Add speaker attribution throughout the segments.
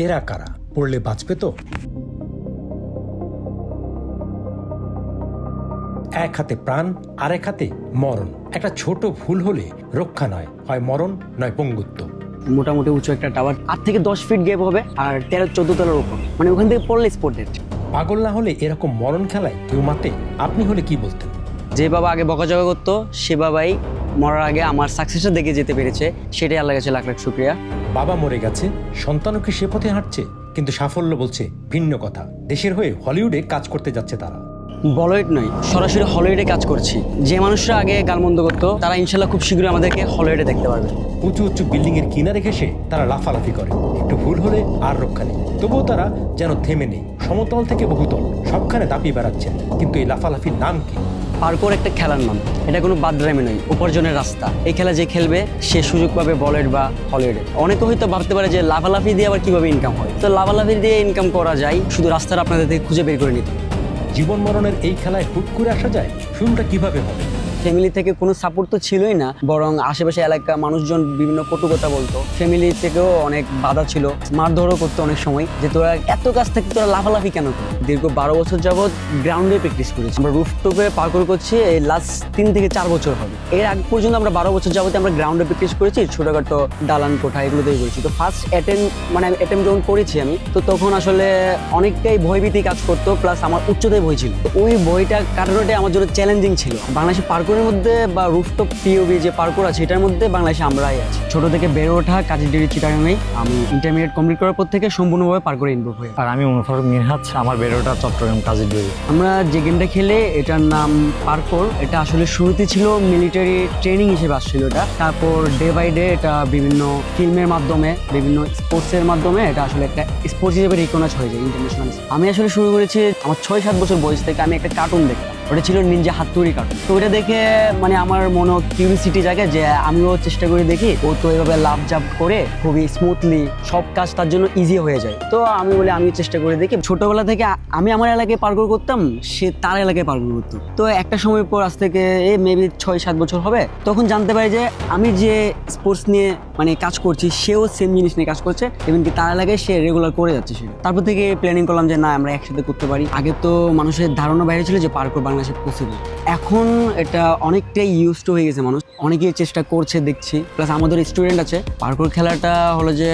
Speaker 1: এরা কারা? পড়লে বাঁচবে তো? এক হাতে প্রাণ, আরেক হাতে মরণ। একটা ছোট ভুল হলে রক্ষা নয়, হয় মরণ নয় পঙ্গুত্ব।
Speaker 2: মোটামুটি উঁচু একটা টাওয়ার 8 থেকে 10 ফিট গ্যাপ হবে আর 13-14 তলার উপর, মানে ওখান থেকে পড়লে স্পটেড।
Speaker 1: পাগল না হলে এরকম মরণ খেলায় কেউ মাতে? আপনি হলে কি বলতেন?
Speaker 2: যে বাবা আগে বকাঝকা করতো সে বাবাই মরার আগে আমার সাকসেসটা দেখে যেতে পেরেছে, সেটাই আল্লাহর কাছে লাখ লাখ শুকরিয়া।
Speaker 1: বাবা মরে গেছে, সন্তানও কি সে পথে হাঁটছে? কিন্তু সাফল্য বলছে ভিন্ন কথা। দেশের হয়ে হলিউডে কাজ করতে যাচ্ছে তারা।
Speaker 2: বলিউড নয়, সরাসরি হলিউডে কাজ করছি। যে মানুষরা আগে গালমন্দ করতো তারা ইনশাল্লাহ খুব শীঘ্রই আমাদেরকে হলিউডে দেখতে পারবে।
Speaker 1: উঁচু উঁচু বিল্ডিং এর কিনারে ঘেসে তারা লাফালাফি করে, একটু ভুল হলে আর রক্ষা নেই। তবুও তারা যেন থেমে নেই, সমতল থেকে বহুতল সবখানে দাপিয়ে বেড়াচ্ছেন। কিন্তু এই লাফালাফির নাম কি?
Speaker 2: পার্কোর একটা খেলার নাম, এটা কোনো বাদরামি নয়, উপার্জনের রাস্তা। এই খেলা যে খেলবে সে সুযোগ পাবে বলিউড বা হলিউডে। অনেকে হয়তো ভাবতে পারে যে লাফালাফি দিয়ে আবার কিভাবে ইনকাম হয়। তো লাফালাফি দিয়ে ইনকাম করা যায়, শুধু রাস্তাটা আপনাদের থেকে খুঁজে বের করে নিতে।
Speaker 1: জীবন মরণের এই খেলায় হুট করে আসা যায়? শুরুটা কিভাবে হবে?
Speaker 2: ফ্যামিলি থেকে কোনো সাপোর্ট তো ছিলই না, বরং আশেপাশে এলাকা মানুষজন বিভিন্ন কটু কথা বলতো। ফ্যামিলি থেকেও অনেক বাধা ছিল, মারধরও করতো অনেক সময়, যে তোরা এত কাছ থেকে তোরা লাফালাফি কেন করো। দীর্ঘ 12 বছর যাবৎ গ্রাউন্ডে প্র্যাকটিস করেছি। আমরা রুফটপে পার্কোর করছি এই লাস্ট 3 থেকে 4 বছর হবে। এর আগ পর্যন্ত আমরা 12 বছর যাবত আমরা গ্রাউন্ডে প্র্যাকটিস করেছি, ছোটখাটো দালান কোঠা এগুলোতেই করেছি। তো ফার্স্ট অ্যাটেম্প যখন করেছি আমি, তো তখন আসলে অনেকটাই ভয়ভীতি কাজ করতো, প্লাস আমার উচ্চতায় ভয় ছিল। তো ওই ভয়টা কাটানোটাই আমার জন্য চ্যালেঞ্জিং ছিল। বাংলাদেশে পার্কোরের মধ্যে বা রুফটপ পিওবি যে পার্কোর আছে এটার মধ্যে বাংলাদেশে আমরাই আছি। ছোট থেকে বেড়ে ওঠা কাজীডেরি চিটাগাংয়ে আমি ইন্টারমিডিয়েট কমপ্লিট করার পর থেকে সম্পূর্ণভাবে পার্কোরে ইনভলভ হয়ে।
Speaker 3: আর আমি মুনাফার মিনহাজ, আমার বেরোটা চট্টগ্রাম কাজীডেরি।
Speaker 2: আমরা যে গেমটা খেলে এটার নাম পার্কোর। এটা আসলে শুরুতে ছিল মিলিটারি ট্রেনিং হিসেবে আসছিল এটা। তারপর ডে বাই ডে এটা বিভিন্ন ফিল্মের মাধ্যমে, বিভিন্ন স্পোর্টসের মাধ্যমে এটা আসলে একটা স্পোর্টস হিসেবে রিকগনাইজ হয়ে যায় ইন্টারন্যাশনাল। আমি আসলে শুরু করেছি আমার 6-7 বছর বয়স থেকে। আমি একটা কার্টুন দেখতাম, ওটা ছিল নিনজা হাতুড়ি কার্টুন। তো ওটা দেখে মানে আমার মনে কিউরিসিটি জাগে যে আমিও চেষ্টা করে দেখি। ও তো এভাবে লাভ জাপ করে খুবই স্মুথলি সব কাজ তার জন্য ইজি হয়ে যায়। তো আমি বলি আমি চেষ্টা করে দেখি। ছোটবেলা থেকে আমি আমার এলাকায় পার্কোর করতাম, সে তার এলাকায় পার্কোর করতো। তো একটা সময় পর আজ থেকে মেবি 6-7 বছর হবে, তখন জানতে পারি যে আমি যে স্পোর্টস নিয়ে মানে কাজ করছি সেও সেম জিনিস নিয়ে কাজ করছে, এবং কি তার এলাকায় সে রেগুলার করে যাচ্ছে সেটা। তারপর থেকে প্ল্যানিং করলাম যে না আমরা একসাথে করতে পারি। আগে তো মানুষের ধারণা বাইরে ছিল যে পার্কোর বাংলাদেশে পসিবল। এখন এটা অনেকটাই ইউজ টু হয়ে গেছে, মানুষ অনেকেই চেষ্টা করছে দেখছি। প্লাস আমাদের স্টুডেন্ট আছে। পার্কোর খেলাটা হলো যে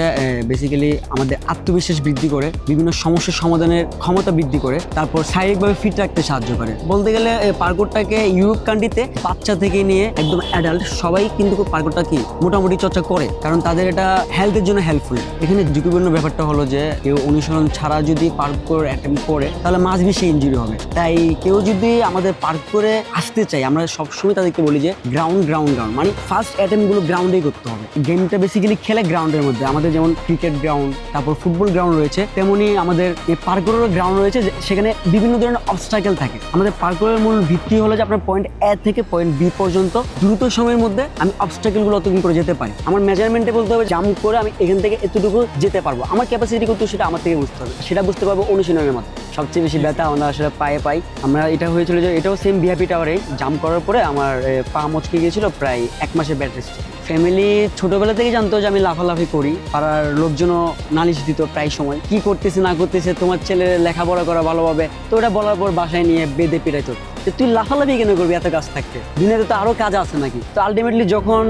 Speaker 2: বেসিক্যালি আমাদের আত্মবিশ্বাস বৃদ্ধি করে, বিভিন্ন সমস্যার সমাধানের ক্ষমতা বৃদ্ধি করে, তারপর শারীরিকভাবে ফিট রাখতে সাহায্য করে। বলতে গেলে পার্কোরটাকে ইউরোপ কান্ট্রিতে বাচ্চা থেকে নিয়ে একদম অ্যাডাল্ট সবাই কিন্তু পার্কোরটা কি মোটামুটি চর্চা করে, কারণ তাদের এটা হেলথের জন্য হেল্পফুল। এখানে ঝুঁকিপূর্ণ ব্যাপারটা হলো যে কেউ অনুসরণ ছাড়া যদি পার্কোর অ্যাটেম্প করে তাহলে মাঝ বেশি ইনজুরি হবে। তাই কেউ যদি আমাদের পার্কোরে আসতে চায়, আমরা সবসময় তাদেরকে বলি যে গ্রাউন্ড মানে ফার্স্ট অ্যাটেম্পগুলো গ্রাউন্ডেই করতে হবে। গেমটা বেসিক্যালি খেলে গ্রাউন্ডের মধ্যে। আমাদের যেমন ক্রিকেট গ্রাউন্ড, তারপর ফুটবল গ্রাউন্ড রয়েছে, তেমনি আমাদের পার্কোরেরও গ্রাউন্ড রয়েছে, সেখানে বিভিন্ন ধরনের অবস্টাকেল থাকে। আমাদের পার্কোরের মূল ভিত্তি হলো যে আপনার পয়েন্ট এ থেকে পয়েন্ট বি পর্যন্ত দ্রুত সময়ের মধ্যে আমি অবস্টাকেলগুলো অতদিন করে যেতে পারি। আমার মেজারমেন্টে বলতে হবে জাম্প করে আমি এখান থেকে এতটুকু যেতে পারবো। আমার ক্যাপাসিটি কিন্তু সেটা আমার থেকে বুঝতে হবে, সেটা বুঝতে পারবো অনুশীলনের মাধ্যমে। সবচেয়ে বেশি ব্যথা আমরা আসলে পায়ে পাই। আমরা এটা হয়েছিল যে এটাও সেম ভিআইপি টাওয়ারে জাম্প করার পরে আমার পা মচকে গিয়েছিল, প্রায় 1 মাসের বেড রেস্ট। ফ্যামিলি ছোটবেলা থেকে জানতো যে আমি লাফালাফি করি। পাড়ার লোকজনও নালিশ দিত প্রায় সময়, কি করতেছে না করতেছে, তোমার ছেলে লেখাপড়া করা ভালোভাবে। তো ওটা বলার পর বাসায় নিয়ে বেঁধে পিটাইতো, তুই লাফালাফি কেন করবি এত কাজ থাকতে, দুনিয়াতে তো আরো কাজ আছে নাকি। তো আলটিমেটলি যখন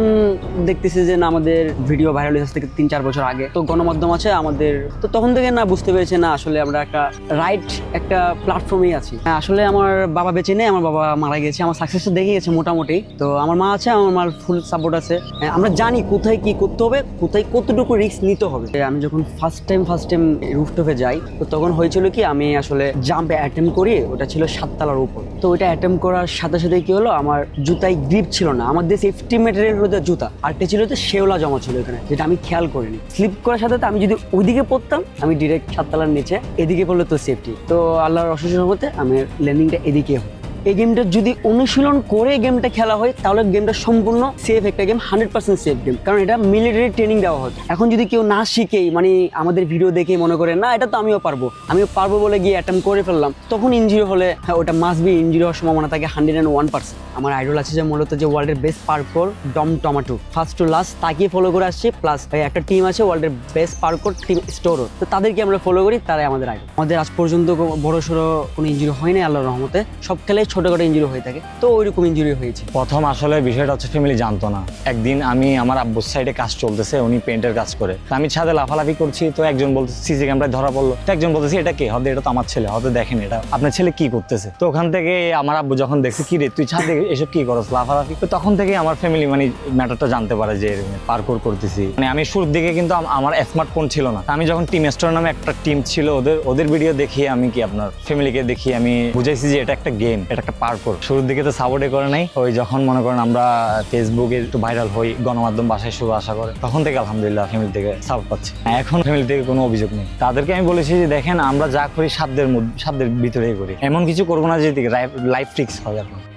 Speaker 2: দেখতেছি যে না আমাদের ভিডিও ভাইরাল হয়েছে থেকে 3-4 বছর আগে, তো গণমাধ্যম আছে আমাদের, তো তখন থেকে না বুঝতে পেরেছে না আসলে আমরা একটা রাইট একটা প্ল্যাটফর্মেই আছি। আসলে আমার বাবা বেঁচে নেই, আমার বাবা মারা গেছে, আমার সাকসেসটা দেখে গেছে মোটামুটি। তো আমার মা আছে, আমার মার ফুল সাপোর্ট আছে। আমরা জানি কোথায় কি করতে হবে, কোথায় কতটুকু রিস্ক নিতে হবে। আমি যখন ফার্স্ট টাইম রুফটপে যাই, তো তখন হয়েছিল কি আমি আসলে জাম্পে অ্যাটেম্প করি, ওটা ছিল 7 তলার উপর। তো ওইটা অ্যাটেম্প করার সাথে সাথে কি হলো, আমার জুতায় গ্রিপ ছিল না। আমাদের সেফটি ম্যাটেরিয়াল হলো জুতা, আরটা ছিল যে শেওলা জমা ছিল এখানে, যেটা আমি খেয়াল করিনি। স্লিপ করার সাথে আমি যদি ওইদিকে পড়তাম, আমি ডিরেক্ট 7 তলার নিচে, এদিকে পড়লে তো সেফটি। তো আল্লাহর অশেষ রহমতে আমার ল্যান্ডিংটা এদিকে হয়। এই গেমটা যদি অনুশীলন করে গেমটা খেলা হয় তাহলে গেমটা সম্পূর্ণ সেফ একটা গেম, 100% সেফ গেম, কারণ এটা মিলিটারি ট্রেনিং দেওয়া হতো। এখন যদি কেউ না শিখেই মানে আমাদের ভিডিও দেখে মনে করে না এটা তো আমিও পারবো বলে গিয়ে অ্যাটেম্প করে ফেললাম, তখন ইনজুরি হলে ওটা মাস্ট বি ইনজুরি হওয়ার সম্ভাবনা থাকে 101%। আমার আইডল আছে যে মূলত যে ওয়ার্ল্ডের best parkour Dom Tomato, first to last তাকে ফলো করে আসছি, প্লাস একটা টিম আছে ওয়ার্ল্ডের বেস্ট পার্কোর টিম স্টোরও, তো তাদেরকে আমরা ফলো করি, তারাই আমাদের আইডল। আমাদের আজ পর্যন্ত বড় সড়ো কোনো ইনজুরি হয়নি আল্লাহর রহমতে, সব খেলায় ছোটখাটো ইনজুরি হয়ে থাকে, তো ওইরকম ইনজুরি হয়েছে।
Speaker 3: প্রথম আসলে বিষয়টা হচ্ছে ফ্যামিলি জানতো না। একদিন আমি আমার আব্বুর সাইডে কাজ চলতেছে, উনি পেন্টের কাজ করে, তো আমি ছাদে লাফালাফি করছি, তো একজন বলতে সিসি ক্যামেরায় ধরা পড়লো, তো একজন বলতেছে এটা কে, হয়তো এটা তো আমার ছেলে, হয়তো দেখেন এটা আপনার ছেলে কি করতেছে। তো ওখান থেকে আমার আব্বু যখন দেখছে কি রে তুই ছাদে এসব কি করছ লাফালাফি, তো তখন থেকে আমার ফ্যামিলি মানে ম্যাটারটা জানতে পারে যে পার্কোর করতেছি। মানে আমি শুরুর দিকে কিন্তু আমার স্মার্টফোন ছিল না, আমি যখন টিম স্টোর নামে একটা টিম ছিল ওদের ভিডিও দেখিয়ে আমি কি আপনার ফ্যামিলিকে দেখিয়ে আমি বুঝাইছি যে এটা একটা গেম, এটা একটা পার্কোর। শুরুর দিকে তো সাপোর্টে করে নাই, ওই যখন মনে করেন আমরা ফেসবুকে একটু ভাইরাল হই, গণমাধ্যম বাসায় শুরু আসা করে, তখন থেকে আলহামদুলিল্লাহ ফ্যামিলি থেকে সাপোর্ট পাচ্ছি। এখন ফ্যামিলি থেকে কোনো অভিযোগ নেই। তাদেরকে আমি বলেছি যে দেখেন আমরা যা করি সাধ্যের ভিতরেই করি, এমন কিছু করবো না যে লাইফ রিস্ক হয় আপনার।